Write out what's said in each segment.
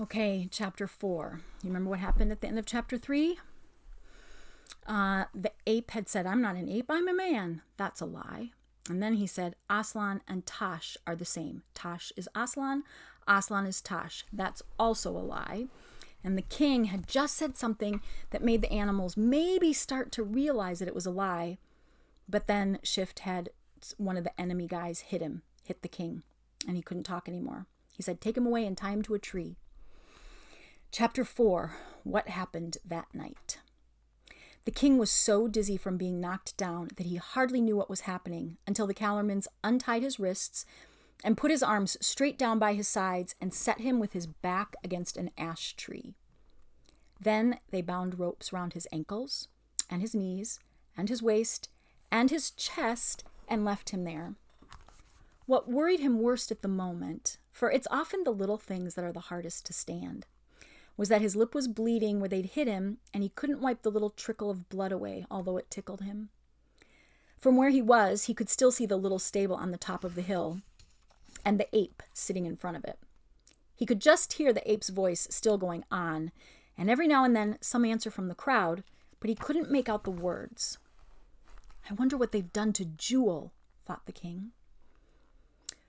Okay, chapter 4. You remember what happened at the end of chapter 3? The ape had said, "I'm not an ape, I'm a man." That's a lie. And then he said, Aslan and Tash are the same. Tash is Aslan, Aslan is Tash. That's also a lie. And the king had just said something that made the animals maybe start to realize that it was a lie. But then Shift had one of the enemy guys hit the king, and he couldn't talk anymore. He said, "Take him away and tie him to a tree." Chapter 4. What happened that night? The king was so dizzy from being knocked down that he hardly knew what was happening until the Calormans untied his wrists and put his arms straight down by his sides and set him with his back against an ash tree. Then they bound ropes round his ankles and his knees and his waist and his chest and left him there. What worried him worst at the moment, for it's often the little things that are the hardest to stand, was that his lip was bleeding where they'd hit him, and he couldn't wipe the little trickle of blood away, although it tickled him. From where he was, he could still see the little stable on the top of the hill, and the ape sitting in front of it. He could just hear the ape's voice still going on, and every now and then some answer from the crowd, but he couldn't make out the words. "I wonder what they've done to Jewel," thought the king.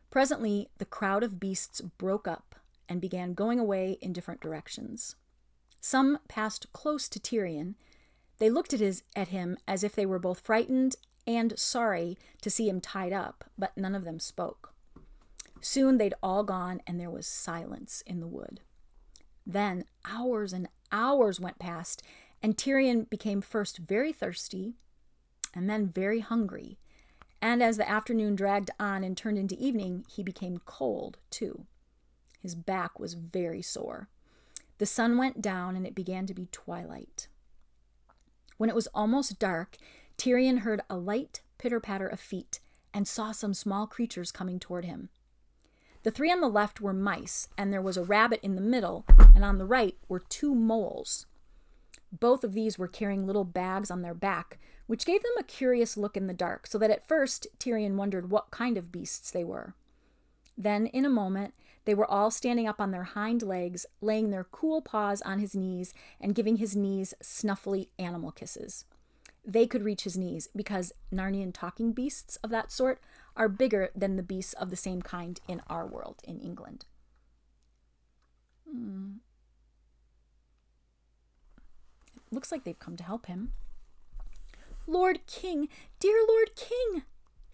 Presently, the crowd of beasts broke up and began going away in different directions. Some passed close to Tyrion. They looked at him as if they were both frightened and sorry to see him tied up, but none of them spoke. Soon they'd all gone, and there was silence in the wood. Then hours and hours went past, and Tyrion became first very thirsty and then very hungry. And as the afternoon dragged on and turned into evening, he became cold too. His back was very sore. The sun went down, and it began to be twilight. When it was almost dark, Tyrion heard a light pitter-patter of feet and saw some small creatures coming toward him. The three on the left were mice, and there was a rabbit in the middle, and on the right were 2 moles. Both of these were carrying little bags on their back, which gave them a curious look in the dark, so that at first Tyrion wondered what kind of beasts they were. Then, in a moment, they were all standing up on their hind legs, laying their cool paws on his knees and giving his knees snuffly animal kisses. They could reach his knees because Narnian talking beasts of that sort are bigger than the beasts of the same kind in our world, in England. Looks like they've come to help him. "Lord King, dear Lord King,"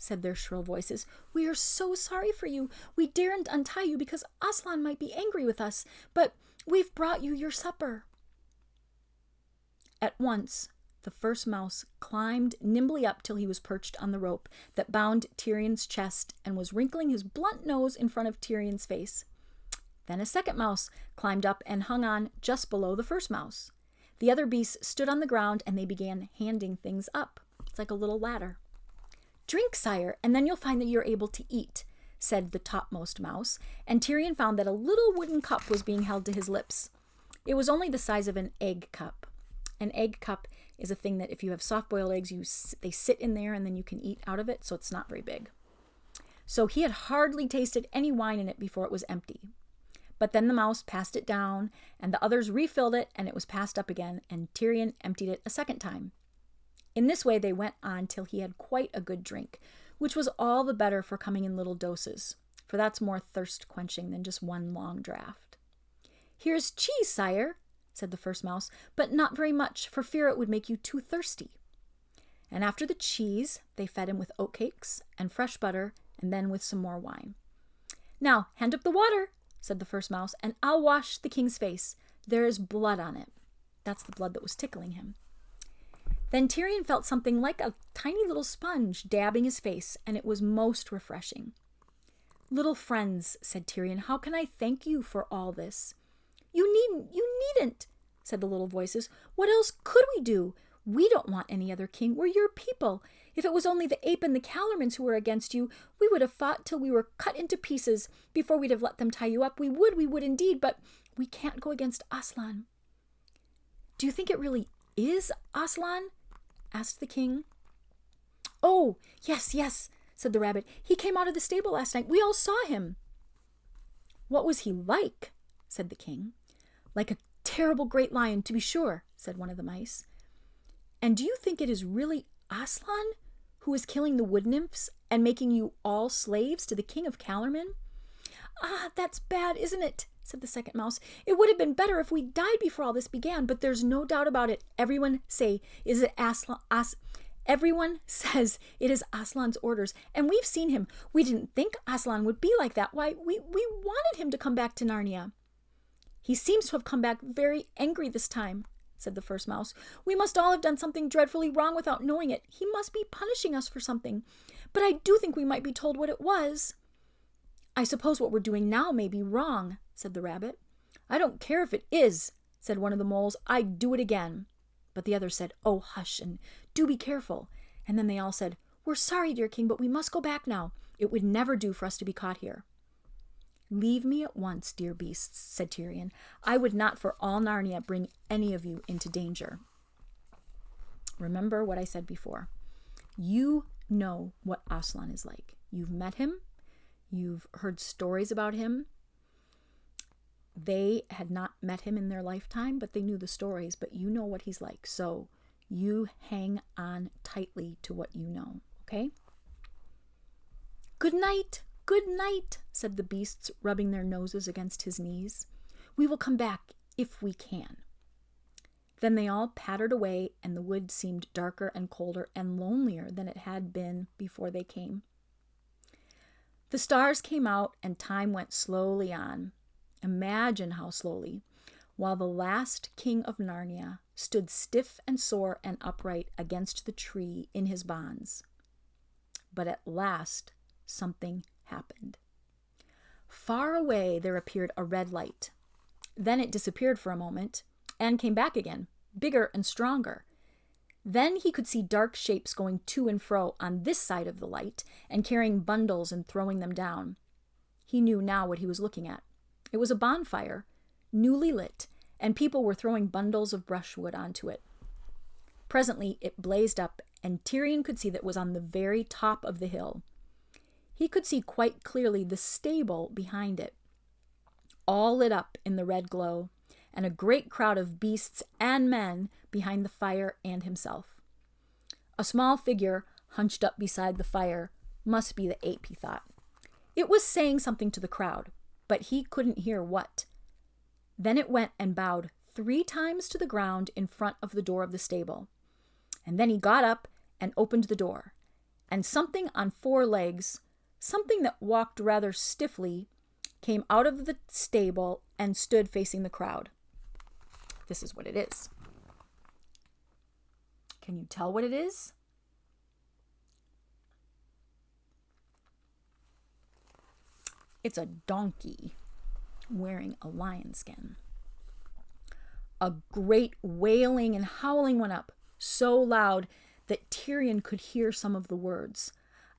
said their shrill voices, "we are so sorry for you. We daren't untie you because Aslan might be angry with us, but we've brought you your supper." At once, the first mouse climbed nimbly up till he was perched on the rope that bound Tyrion's chest and was wrinkling his blunt nose in front of Tyrion's face. Then a second mouse climbed up and hung on just below the first mouse. The other beasts stood on the ground, and they began handing things up. It's like a little ladder. "Drink, sire, and then you'll find that you're able to eat," said the topmost mouse, and Tyrion found that a little wooden cup was being held to his lips. It was only the size of an egg cup. An egg cup is a thing that if you have soft-boiled eggs, they sit in there and then you can eat out of it, so it's not very big. So he had hardly tasted any wine in it before it was empty. But then the mouse passed it down, and the others refilled it, and it was passed up again, and Tyrion emptied it a second time. In this way they went on till he had quite a good drink, which was all the better for coming in little doses, for that's more thirst-quenching than just one long draught. "Here's cheese, sire," said the first mouse, "but not very much, for fear it would make you too thirsty." And after the cheese, they fed him with oatcakes and fresh butter, and then with some more wine. "Now, hand up the water," said the first mouse, "and I'll wash the king's face. There is blood on it." That's the blood that was tickling him. Then Tyrion felt something like a tiny little sponge dabbing his face, and it was most refreshing. "Little friends," said Tyrion, "how can I thank you for all this?" You needn't, said the little voices. "What else could we do? We don't want any other king. We're your people. If it was only the ape and the Calormans who were against you, we would have fought till we were cut into pieces before we'd have let them tie you up. We would indeed, but we can't go against Aslan." "Do you think it really is Aslan?" asked the king. "Oh, yes, said the rabbit. "He came out of the stable last night. We all saw him." "What was he like?" said the king. Like a terrible great lion, to be sure, said one of the mice. And do you think it is really Aslan who is killing the wood nymphs and making you all slaves to the king of Calormen? Ah, that's bad, isn't it? Said the second mouse. It would have been better if we died before all this began, but there's no doubt about it. Everyone says it is Aslan's orders, and we've seen him. We didn't think Aslan would be like that. Why, we wanted him to come back to Narnia. He seems to have come back very angry this time, said the first mouse. We must all have done something dreadfully wrong without knowing it. He must be punishing us for something. But I do think we might be told what it was. I suppose what we're doing now may be wrong, said the rabbit. I don't care if it is, said one of the moles. I'd do it again. But the others said, oh, hush, and do be careful. And then they all said, we're sorry, dear king, but we must go back now. It would never do for us to be caught here. Leave me at once, dear beasts, said Tyrion. I would not for all Narnia bring any of you into danger. Remember what I said before. You know what Aslan is like. You've met him. You've heard stories about him. They had not met him in their lifetime, but they knew the stories, but you know what he's like. So you hang on tightly to what you know, okay? Good night, said the beasts, rubbing their noses against his knees. We will come back if we can. Then they all pattered away, and the wood seemed darker and colder and lonelier than it had been before they came. The stars came out, and time went slowly on. Imagine how slowly, while the last king of Narnia stood stiff and sore and upright against the tree in his bonds. But at last, something happened. Far away there appeared a red light. Then it disappeared for a moment and came back again, bigger and stronger. Then he could see dark shapes going to and fro on this side of the light and carrying bundles and throwing them down. He knew now what he was looking at. It was a bonfire, newly lit, and people were throwing bundles of brushwood onto it. Presently it blazed up, and Tyrion could see that it was on the very top of the hill. He could see quite clearly the stable behind it, all lit up in the red glow, and a great crowd of beasts and men behind the fire and himself. A small figure hunched up beside the fire must be the ape, he thought. It was saying something to the crowd, but he couldn't hear what. Then it went and bowed 3 times to the ground in front of the door of the stable. And then he got up and opened the door, and something on 4 legs, something that walked rather stiffly, came out of the stable and stood facing the crowd. This is what it is. Can you tell what it is? It's a donkey wearing a lion skin. A great wailing and howling went up, so loud that Tyrion could hear some of the words.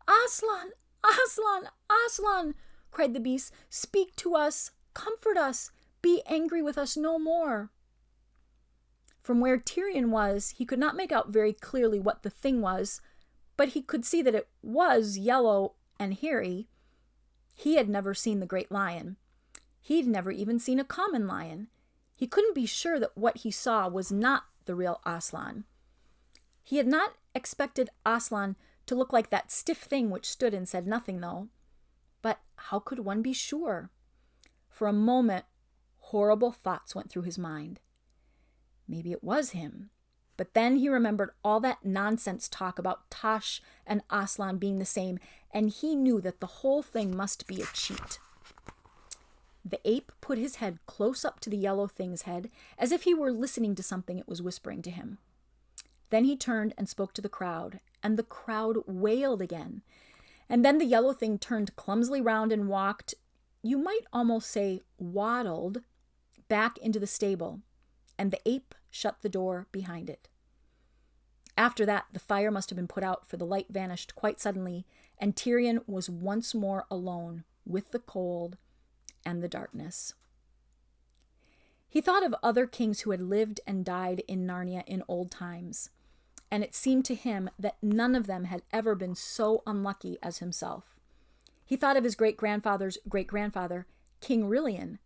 Aslan! Aslan! Aslan! Cried the beasts. Speak to us! Comfort us! Be angry with us no more! From where Tyrion was, he could not make out very clearly what the thing was, but he could see that it was yellow and hairy. He had never seen the great lion. He'd never even seen a common lion. He couldn't be sure that what he saw was not the real Aslan. He had not expected Aslan to look like that stiff thing which stood and said nothing, though. But how could one be sure? For a moment, horrible thoughts went through his mind. Maybe it was him. But then he remembered all that nonsense talk about Tash and Aslan being the same, and he knew that the whole thing must be a cheat. The ape put his head close up to the yellow thing's head, as if he were listening to something it was whispering to him. Then he turned and spoke to the crowd, and the crowd wailed again. And then the yellow thing turned clumsily round and walked, you might almost say waddled, back into the stable, and the ape shut the door behind it. After that, the fire must have been put out, for the light vanished quite suddenly, and Tyrion was once more alone with the cold and the darkness. He thought of other kings who had lived and died in Narnia in old times, and it seemed to him that none of them had ever been so unlucky as himself. He thought of his great-grandfather's great-grandfather, King Rilian,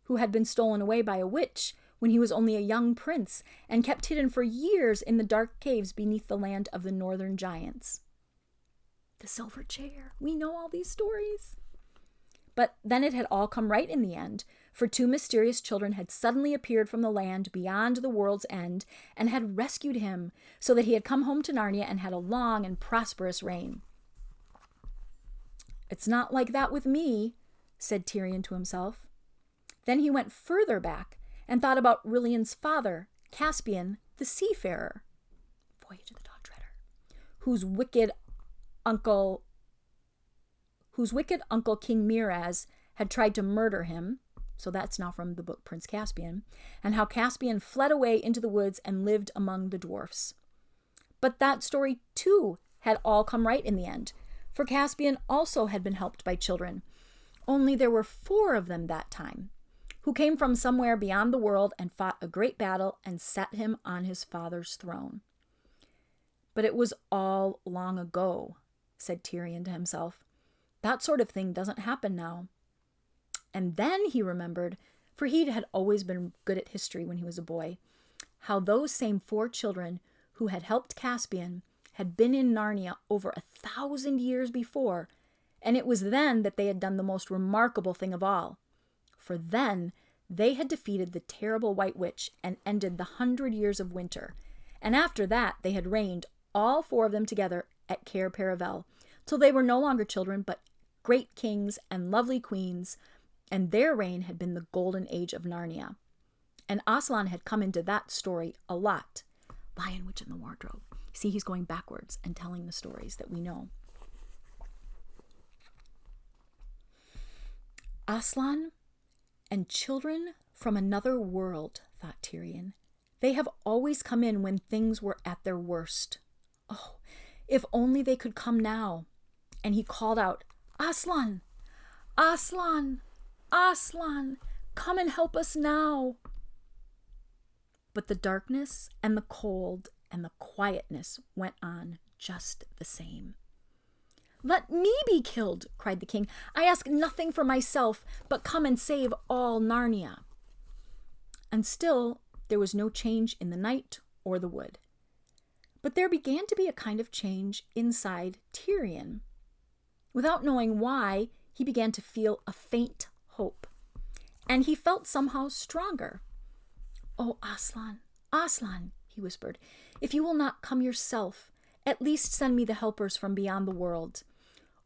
who had been stolen away by a witch when he was only a young prince and kept hidden for years in the dark caves beneath the land of the northern giants. The silver chair. We know all these stories. But then it had all come right in the end, for 2 mysterious children had suddenly appeared from the land beyond the world's end and had rescued him, so that he had come home to Narnia and had a long and prosperous reign. "It's not like that with me," said Tyrion to himself. Then he went further back and thought about Rilian's father, Caspian, the seafarer, Voyage of the Dawn Treader, whose wicked uncle King Miraz had tried to murder him. So that's now from the book Prince Caspian, and how Caspian fled away into the woods and lived among the dwarfs. But that story too had all come right in the end, for Caspian also had been helped by children, only there were 4 of them that time, who came from somewhere beyond the world and fought a great battle and set him on his father's throne. But it was all long ago, said Tyrion to himself. That sort of thing doesn't happen now. And then he remembered, for he had always been good at history when he was a boy, how those same 4 children who had helped Caspian had been in Narnia over 1,000 years before, and it was then that they had done the most remarkable thing of all. For then they had defeated the terrible White Witch and ended the 100 years of winter, and after that they had reigned, all 4 of them together, at Cair Paravel, till they were no longer children, but great kings and lovely queens, and their reign had been the golden age of Narnia. And Aslan had come into that story a lot. Lion, Witch, and the Wardrobe. See, he's going backwards and telling the stories that we know. Aslan and children from another world, thought Tyrion. They have always come in when things were at their worst. Oh, if only they could come now. And he called out, Aslan! Aslan! Aslan! Come and help us now! But the darkness and the cold and the quietness went on just the same. Let me be killed, cried the king. I ask nothing for myself, but come and save all Narnia. And still there was no change in the night or the wood. But there began to be a kind of change inside Tyrion. Without knowing why, he began to feel a faint hope. And he felt somehow stronger. Oh, Aslan, Aslan, he whispered, if you will not come yourself, at least send me the helpers from beyond the world.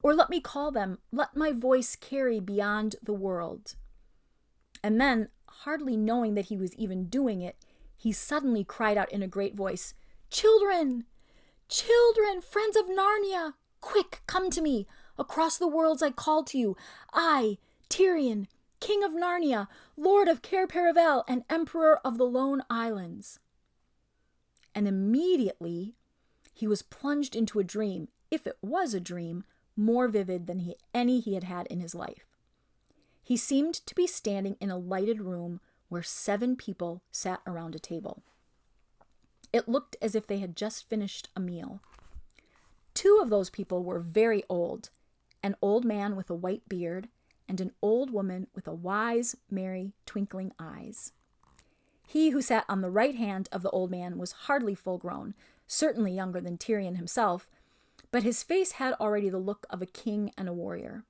Or let me call them, let my voice carry beyond the world. And then, hardly knowing that he was even doing it, he suddenly cried out in a great voice, Children! Children! Friends of Narnia! Quick, come to me! Across the worlds I call to you. I, Tyrion, King of Narnia, Lord of Cair Paravel, and Emperor of the Lone Islands. And immediately he was plunged into a dream, if it was a dream, more vivid than any he had had in his life. He seemed to be standing in a lighted room where 7 people sat around a table. It looked as if they had just finished a meal. 2 of those people were very old, an old man with a white beard and an old woman with a wise, merry, twinkling eyes. He who sat on the right hand of the old man was hardly full-grown, certainly younger than Tyrion himself, but his face had already the look of a king and a warrior.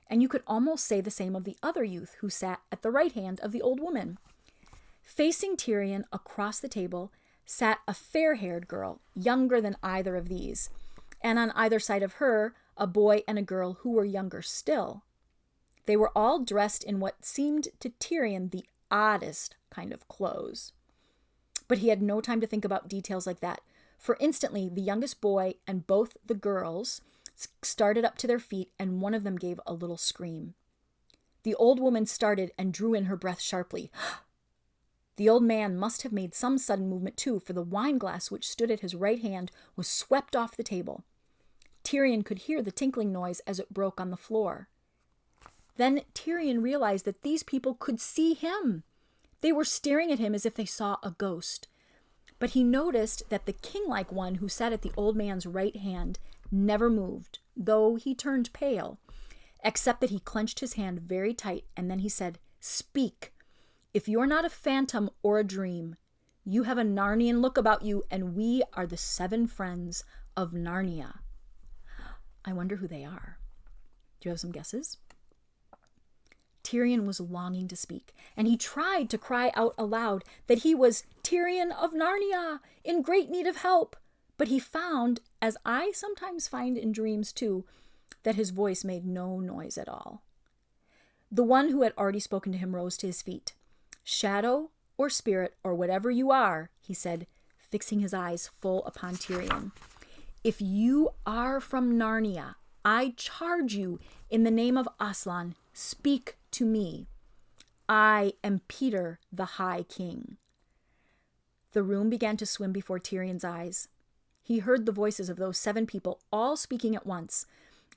And you could almost say the same of the other youth who sat at the right hand of the old woman. Facing Tyrion across the table sat a fair-haired girl, younger than either of these, and on either side of her, a boy and a girl who were younger still. They were all dressed in what seemed to Tyrion the oddest kind of clothes. But he had no time to think about details like that, for instantly the youngest boy and both the girls started up to their feet, and one of them gave a little scream. The old woman started and drew in her breath sharply. The old man must have made some sudden movement too, for the wine glass which stood at his right hand was swept off the table. Tyrion could hear the tinkling noise as it broke on the floor. Then Tyrion realized that these people could see him. They were staring at him as if they saw a ghost. But he noticed that the king-like one who sat at the old man's right hand never moved, though he turned pale, except that he clenched his hand very tight, and then he said, Speak, If you're not a phantom or a dream, you have a Narnian look about you, and we are the 7 friends of Narnia. I wonder who they are. Do you have some guesses? Tyrion was longing to speak, and he tried to cry out aloud that he was Tyrion of Narnia, in great need of help. But he found, as I sometimes find in dreams too, that his voice made no noise at all. The one who had already spoken to him rose to his feet. Shadow or spirit or whatever you are, he said, fixing his eyes full upon Tyrion. If you are from Narnia, I charge you in the name of Aslan, speak to me. I am Peter, the High King. The room began to swim before Tyrion's eyes. He heard the voices of those 7 people all speaking at once,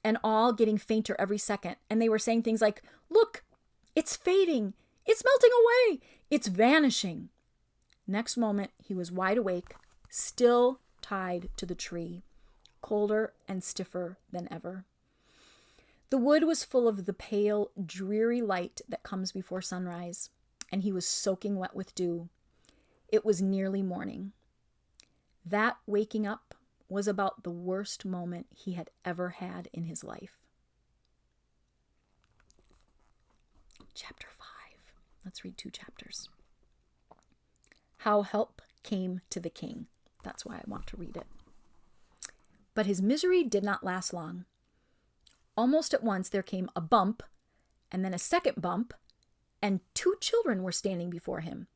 and all getting fainter every second. And they were saying things like, look, it's fading. It's melting away. It's vanishing. Next moment, he was wide awake, still tied to the tree, colder and stiffer than ever. The wood was full of the pale, dreary light that comes before sunrise, and he was soaking wet with dew. It was nearly morning. That waking up was about the worst moment he had ever had in his life. Chapter 5. Let's read 2 chapters. How help came to the king. That's why I want to read it. But his misery did not last long. Almost at once there came a bump, and then a second bump, and 2 children were standing before him.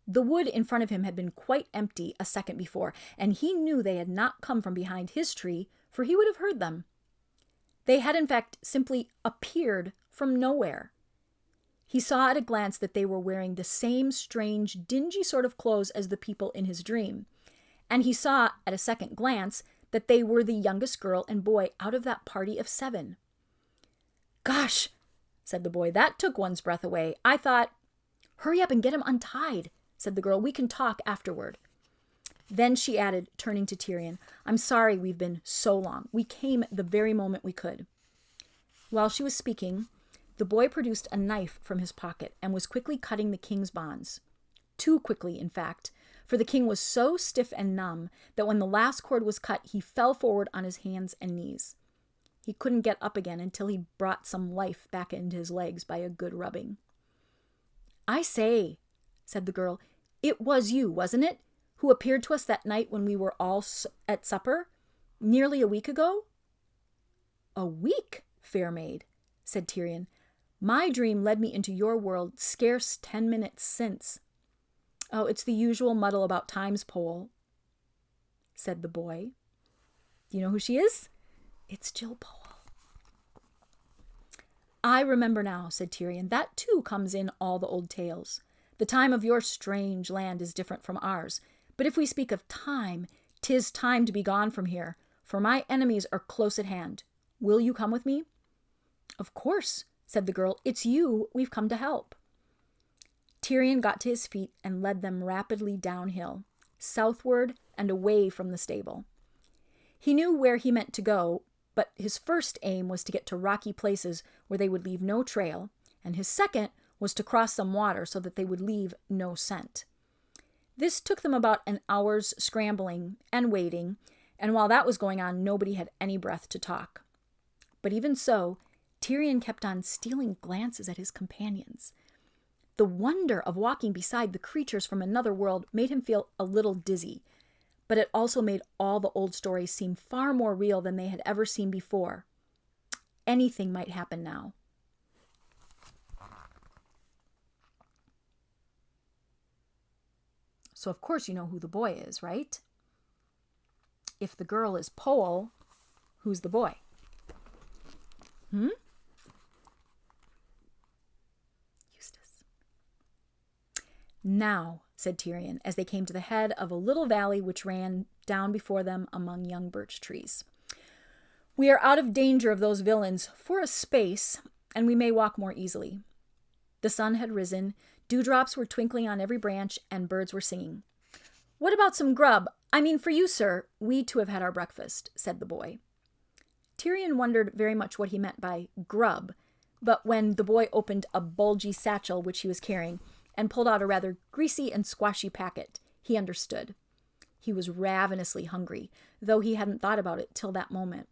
The wood in front of him had been quite empty a second before, and he knew they had not come from behind his tree, for he would have heard them. They had in fact simply appeared from nowhere. He saw at a glance that they were wearing the same strange, dingy sort of clothes as the people in his dream, and he saw at a second glance that they were the youngest girl and boy out of that party of 7. Gosh, said the boy, that took one's breath away. I thought, hurry up and get him untied, said the girl. We can talk afterward. Then she added, turning to Tyrion, I'm sorry we've been so long. We came the very moment we could. While she was speaking, the boy produced a knife from his pocket and was quickly cutting the king's bonds. Too quickly, in fact, for the king was so stiff and numb that when the last cord was cut, he fell forward on his hands and knees. He couldn't get up again until he brought some life back into his legs by a good rubbing. I say, said the girl, it was you, wasn't it, who appeared to us that night when we were all at supper, nearly a week ago? A week, fair maid, said Tyrion. My dream led me into your world scarce 10 minutes since. Oh, it's the usual muddle about time's pole, said the boy. Do you know who she is? It's Jill Pole. I remember now, said Tyrion. That too comes in all the old tales. The time of your strange land is different from ours. But if we speak of time, 'tis time to be gone from here, for my enemies are close at hand. Will you come with me? Of course, said the girl. It's you we've come to help. Tyrion got to his feet and led them rapidly downhill, southward and away from the stable. He knew where he meant to go, but his first aim was to get to rocky places where they would leave no trail, and his second was to cross some water so that they would leave no scent. This took them about an hour's scrambling and waiting, and while that was going on, nobody had any breath to talk. But even so, Tyrion kept on stealing glances at his companions. The wonder of walking beside the creatures from another world made him feel a little dizzy, but it also made all the old stories seem far more real than they had ever seen before. Anything might happen now. So of course you know who the boy is, right? If the girl is Pole, who's the boy? Eustace. Now, said Tyrion, as they came to the head of a little valley which ran down before them among young birch trees. We are out of danger of those villains for a space, and we may walk more easily. The sun had risen, dewdrops were twinkling on every branch, and birds were singing. What about some grub? I mean for you, sir. We too have had our breakfast, said the boy. Tyrion wondered very much what he meant by grub, but when the boy opened a bulgy satchel which he was carrying and pulled out a rather greasy and squashy packet. He understood. He was ravenously hungry, though he hadn't thought about it till that moment.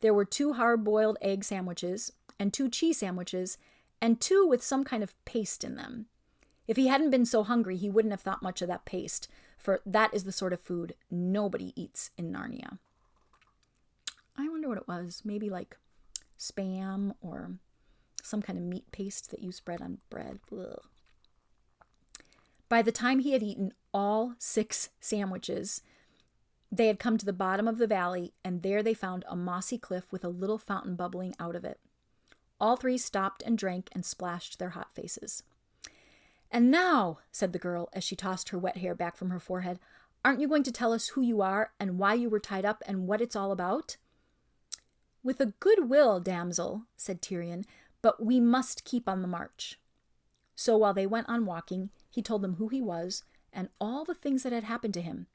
There were 2 hard-boiled egg sandwiches, and 2 cheese sandwiches, and 2 with some kind of paste in them. If he hadn't been so hungry, he wouldn't have thought much of that paste, for that is the sort of food nobody eats in Narnia. I wonder what it was. Maybe like Spam or some kind of meat paste that you spread on bread. Ugh. By the time he had eaten all 6 sandwiches, they had come to the bottom of the valley, and there they found a mossy cliff with a little fountain bubbling out of it. All 3 stopped and drank and splashed their hot faces. "And now," said the girl as she tossed her wet hair back from her forehead, "aren't you going to tell us who you are and why you were tied up and what it's all about?" "With a good will, damsel," said Tyrion, "but we must keep on the march." So while they went on walking, he told them who he was and all the things that had happened to him.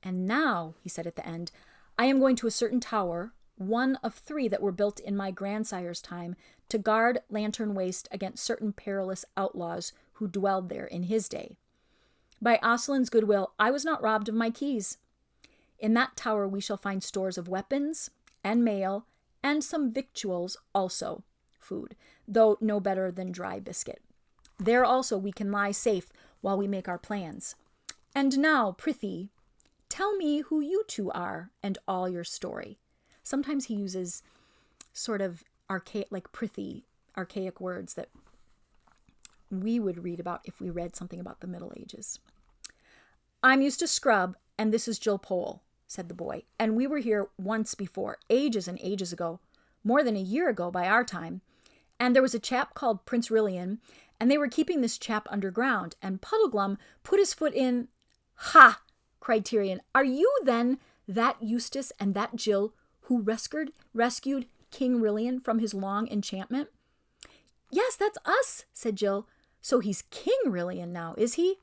"And now," he said at the end, "I am going to a certain tower, one of 3 that were built in my grandsire's time, to guard Lantern Waste against certain perilous outlaws who dwelled there in his day. By Aslan's goodwill, I was not robbed of my keys. In that tower we shall find stores of weapons and mail, and some victuals also, food, though no better than dry biscuit. There also we can lie safe while we make our plans. And now, prithee, tell me who you 2 are and all your story." Sometimes he uses sort of archaic words that we would read about if we read something about the Middle Ages. "I'm Eustace Scrubb, and this is Jill Pole," said the boy. "And we were here once before, ages and ages ago, more than a year ago by our time. And there was a chap called Prince Rilian, and they were keeping this chap underground, and Puddleglum put his foot in—" "Ha!" cried Tyrion. "Are you then that Eustace and that Jill who rescued King Rilian from his long enchantment?" "Yes, that's us," said Jill. "So he's King Rilian now, is he?"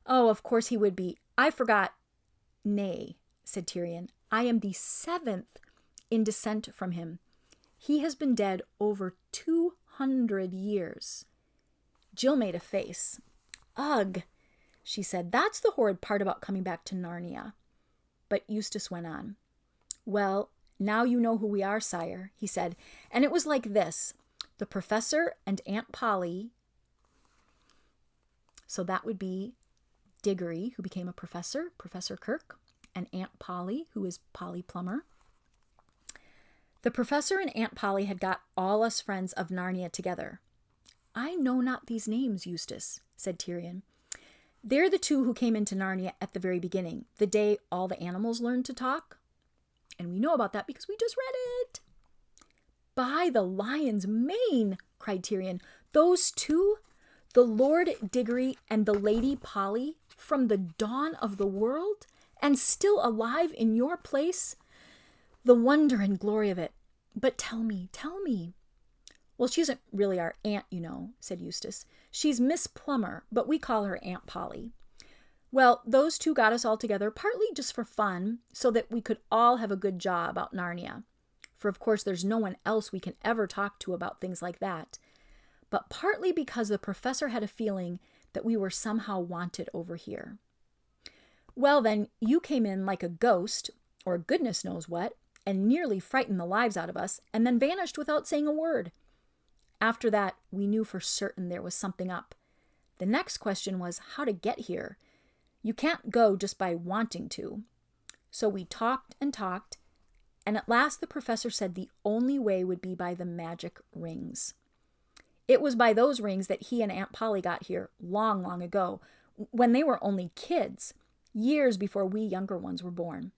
"Oh, of course he would be. I forgot." "Nay," said Tyrion, "I am the 7th in descent from him. He has been dead over 200 years. Jill made a face. "Ugh," she said, "that's the horrid part about coming back to Narnia." But Eustace went on. "Well, now you know who we are, sire," he said. "And it was like this. The professor and Aunt Polly," so that would be Diggory, who became a professor, Professor Kirk, and Aunt Polly, who is Polly Plummer. "The professor and Aunt Polly had got all us friends of Narnia together." "I know not these names, Eustace," said Tyrion. "They're the 2 who came into Narnia at the very beginning, the day all the animals learned to talk. And we know about that because we just read it." "By the lion's mane," cried Tyrion. "Those 2, the Lord Diggory and the Lady Polly, from the dawn of the world, and still alive in your place? The wonder and glory of it. But tell me. "Well, she isn't really our aunt, you know," said Eustace. "She's Miss Plummer, but we call her Aunt Polly. Well, those 2 got us all together, partly just for fun, so that we could all have a good jaw about Narnia. For of course there's no one else we can ever talk to about things like that. But partly because the professor had a feeling that we were somehow wanted over here. Well then, you came in like a ghost, or goodness knows what, and nearly frightened the lives out of us, and then vanished without saying a word. After that, we knew for certain there was something up. The next question was how to get here. You can't go just by wanting to. So we talked, and at last the professor said the only way would be by the magic rings. It was by those rings that he and Aunt Polly got here long, long ago, when they were only kids, years before we younger ones were born.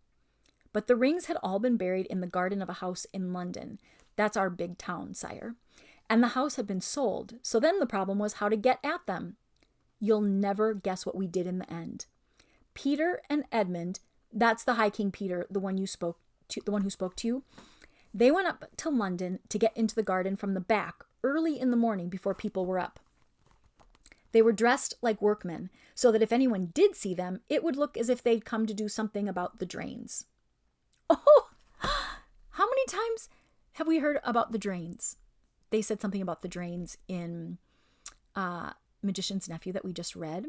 But the rings had all been buried in the garden of a house in London. That's our big town, sire. And the house had been sold, so then the problem was how to get at them. You'll never guess what we did in the end. Peter and Edmund, that's the High King Peter, the one who spoke to you, they went up to London to get into the garden from the back early in the morning before people were up. They were dressed like workmen, so that if anyone did see them, it would look as if they'd come to do something about the drains. Oh, how many times have we heard about the drains? They said something about the drains in Magician's Nephew that we just read.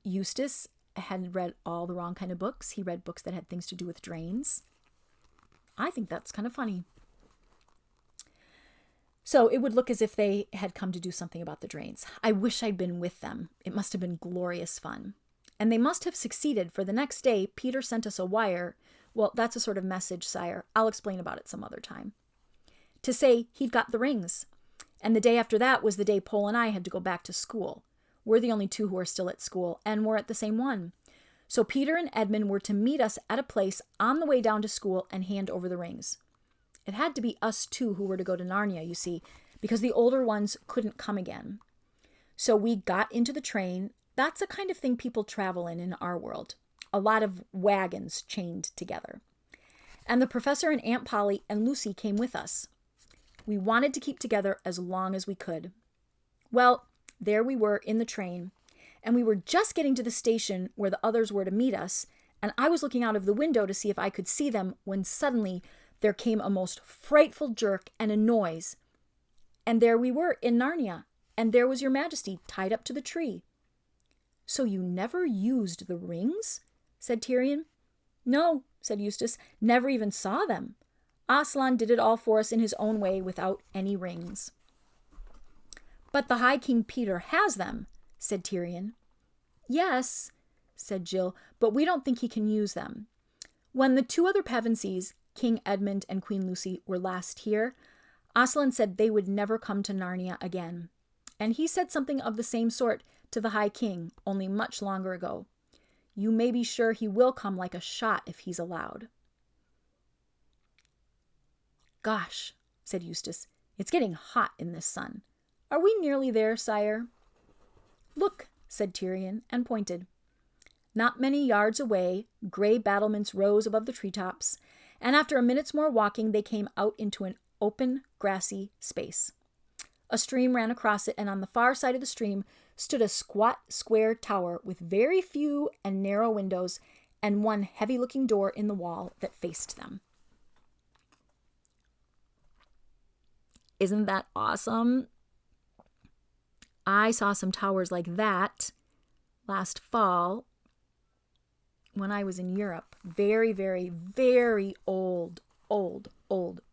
Eustace had read all the wrong kind of books. He read books that had things to do with drains. I think that's kind of funny. So it would look as if they had come to do something about the drains. I wish I'd been with them. It must have been glorious fun. And they must have succeeded, for the next day, Peter sent us a wire. Well, that's a sort of message, sire. I'll explain about it some other time. To say he'd got the rings. And the day after that was the day Pole and I had to go back to school. We're the only two who are still at school, and we're at the same one. So Peter and Edmund were to meet us at a place on the way down to school and hand over the rings. It had to be us two who were to go to Narnia, you see, because the older ones couldn't come again. So we got into the train. That's the kind of thing people travel in our world. A lot of wagons chained together. And the professor and Aunt Polly and Lucy came with us. We wanted to keep together as long as we could. Well, there we were in the train, and we were just getting to the station where the others were to meet us, and I was looking out of the window to see if I could see them when suddenly there came a most frightful jerk and a noise. And there we were in Narnia, and there was your Majesty tied up to the tree. So you never used the rings? Said Tyrion. No, said Eustace, never even saw them. Aslan did it all for us in his own way without any rings. But the High King Peter has them, said Tyrion. Yes, said Jill, but we don't think he can use them. When the two other Pevensies, King Edmund and Queen Lucy, were last here, Aslan said they would never come to Narnia again. And he said something of the same sort to the High King, only much longer ago. You may be sure he will come like a shot if he's allowed. Gosh, said Eustace, it's getting hot in this sun. Are we nearly there, sire? Look, said Tyrion, and pointed. Not many yards away, gray battlements rose above the treetops, and after a minute's more walking, they came out into an open, grassy space. A stream ran across it, and on the far side of the stream stood a squat, square tower with very few and narrow windows and one heavy-looking door in the wall that faced them. Isn't that awesome? I saw some towers like that last fall when I was in Europe. Very, very, very old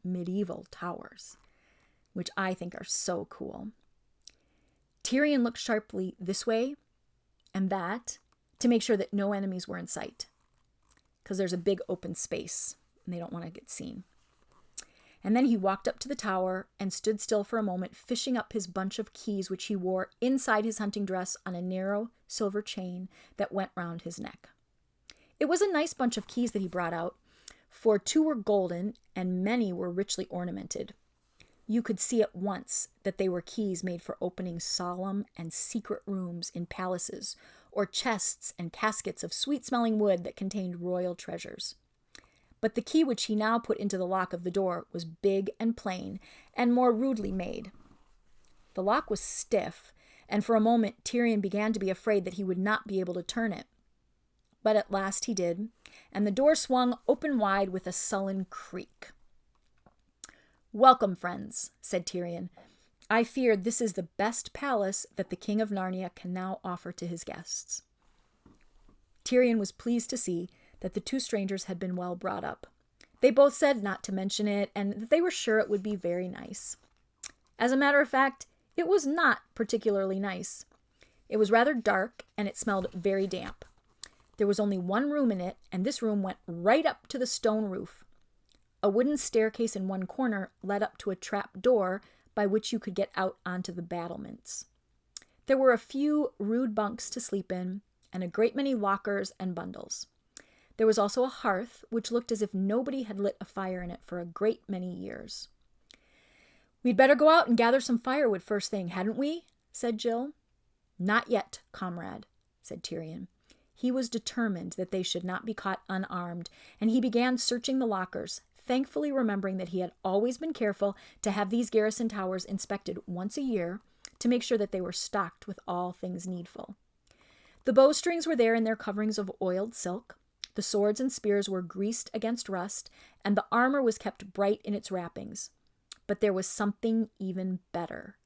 medieval towers, which I think are so cool. Tyrion looked sharply this way and that to make sure that no enemies were in sight, because there's a big open space and they don't want to get seen. And then he walked up to the tower and stood still for a moment, fishing up his bunch of keys, which he wore inside his hunting dress on a narrow silver chain that went round his neck. It was a nice bunch of keys that he brought out, for 2 were golden and many were richly ornamented. You could see at once that they were keys made for opening solemn and secret rooms in palaces, or chests and caskets of sweet-smelling wood that contained royal treasures. But the key which he now put into the lock of the door was big and plain, and more rudely made. The lock was stiff, and for a moment Tyrion began to be afraid that he would not be able to turn it. But at last he did, and the door swung open wide with a sullen creak. "Welcome, friends," said Tyrion. "I fear this is the best palace that the King of Narnia can now offer to his guests." Tyrion was pleased to see that the 2 strangers had been well brought up. They both said not to mention it, and that they were sure it would be very nice. As a matter of fact, it was not particularly nice. It was rather dark, and it smelled very damp. There was only one room in it, and this room went right up to the stone roof. A wooden staircase in one corner led up to a trap door by which you could get out onto the battlements. There were a few rude bunks to sleep in, and a great many lockers and bundles. There was also a hearth, which looked as if nobody had lit a fire in it for a great many years. "We'd better go out and gather some firewood first thing, hadn't we?" said Jill. "Not yet, comrade," said Tyrion. He was determined that they should not be caught unarmed, and he began searching the lockers, thankfully remembering that he had always been careful to have these garrison towers inspected once a year to make sure that they were stocked with all things needful. The bowstrings were there in their coverings of oiled silk. The swords and spears were greased against rust, and the armor was kept bright in its wrappings. But there was something even better.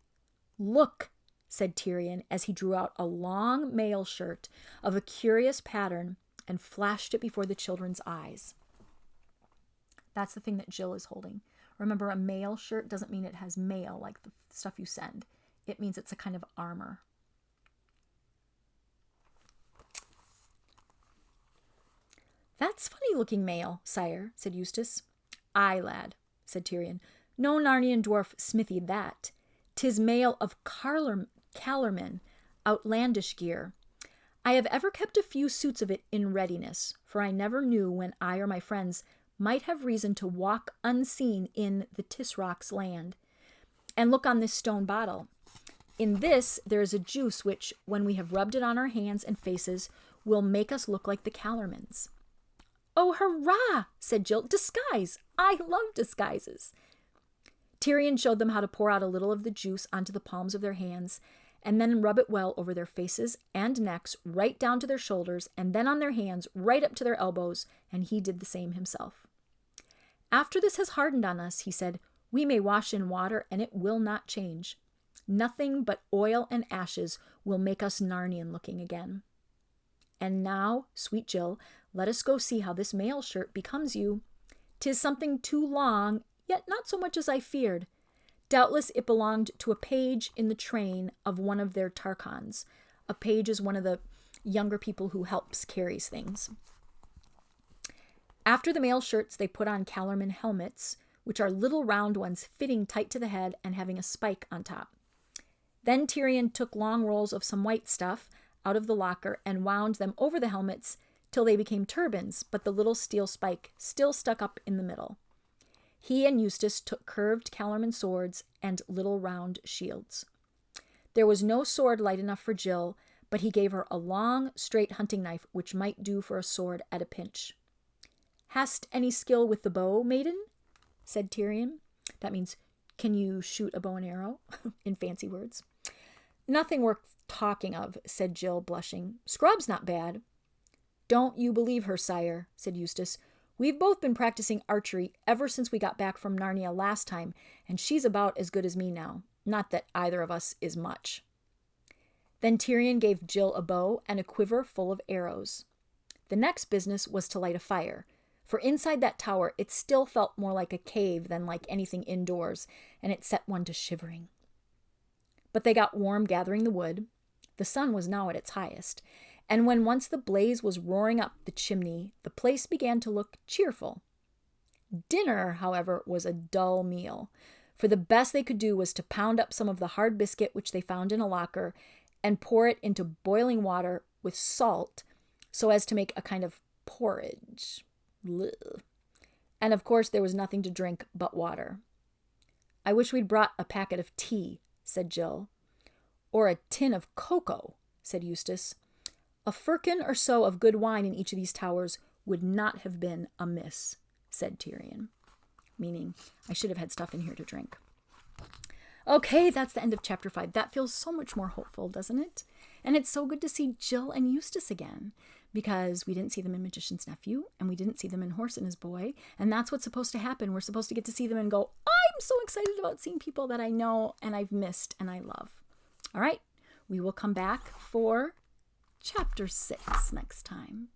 "Look," said Tyrion as he drew out a long mail shirt of a curious pattern and flashed it before the children's eyes. That's the thing that Jill is holding. Remember, a mail shirt doesn't mean it has mail, like the stuff you send. It means it's a kind of armor. That's funny-looking mail, sire, said Eustace. Aye, lad, said Tyrion. No Narnian dwarf smithied that. 'Tis mail of Calormen, outlandish gear. I have ever kept a few suits of it in readiness, for I never knew when I or my friends might have reason to walk unseen in the Tisrock's land. And look on this stone bottle. In this there is a juice which, when we have rubbed it on our hands and faces, will make us look like the Calormens. Oh, hurrah, said Jill. Disguise! I love disguises. Tyrion showed them how to pour out a little of the juice onto the palms of their hands, and then rub it well over their faces and necks, right down to their shoulders, and then on their hands, right up to their elbows, and he did the same himself. After this has hardened on us, he said, we may wash in water, and it will not change. Nothing but oil and ashes will make us Narnian-looking again. And now, sweet Jill, let us go see how this mail shirt becomes you. 'Tis something too long, yet not so much as I feared. Doubtless it belonged to a page in the train of one of their Tarchons. A page is one of the younger people who helps carries things. After the mail shirts, they put on Calormen helmets, which are little round ones fitting tight to the head and having a spike on top. Then Tyrion took long rolls of some white stuff out of the locker and wound them over the helmets till they became turbans, but the little steel spike still stuck up in the middle. He and Eustace took curved Calormen swords and little round shields. There was no sword light enough for Jill, but he gave her a long, straight hunting knife which might do for a sword at a pinch. Hast any skill with the bow, maiden? Said Tyrion. That means, can you shoot a bow and arrow? In fancy words. Nothing worth talking of, said Jill, blushing. Scrub's not bad. Don't you believe her, sire, said Eustace. We've both been practicing archery ever since we got back from Narnia last time, and she's about as good as me now. Not that either of us is much. Then Tyrion gave Jill a bow and a quiver full of arrows. The next business was to light a fire, for inside that tower it still felt more like a cave than like anything indoors, and it set one to shivering. But they got warm gathering the wood. The sun was now at its highest, and when once the blaze was roaring up the chimney, the place began to look cheerful. Dinner, however, was a dull meal, for the best they could do was to pound up some of the hard biscuit which they found in a locker and pour it into boiling water with salt so as to make a kind of porridge. Blech. And of course there was nothing to drink but water. I wish we'd brought a packet of tea, said Jill. Or a tin of cocoa, said Eustace. A firkin or so of good wine in each of these towers would not have been amiss, said Tyrion. Meaning, I should have had stuff in here to drink. Okay, that's the end of chapter 5. That feels so much more hopeful, doesn't it? And it's so good to see Jill and Eustace again, because we didn't see them in Magician's Nephew, and we didn't see them in Horse and His Boy, and that's what's supposed to happen. We're supposed to get to see them and go, I'm so excited about seeing people that I know and I've missed and I love. All right, we will come back for chapter 6 next time.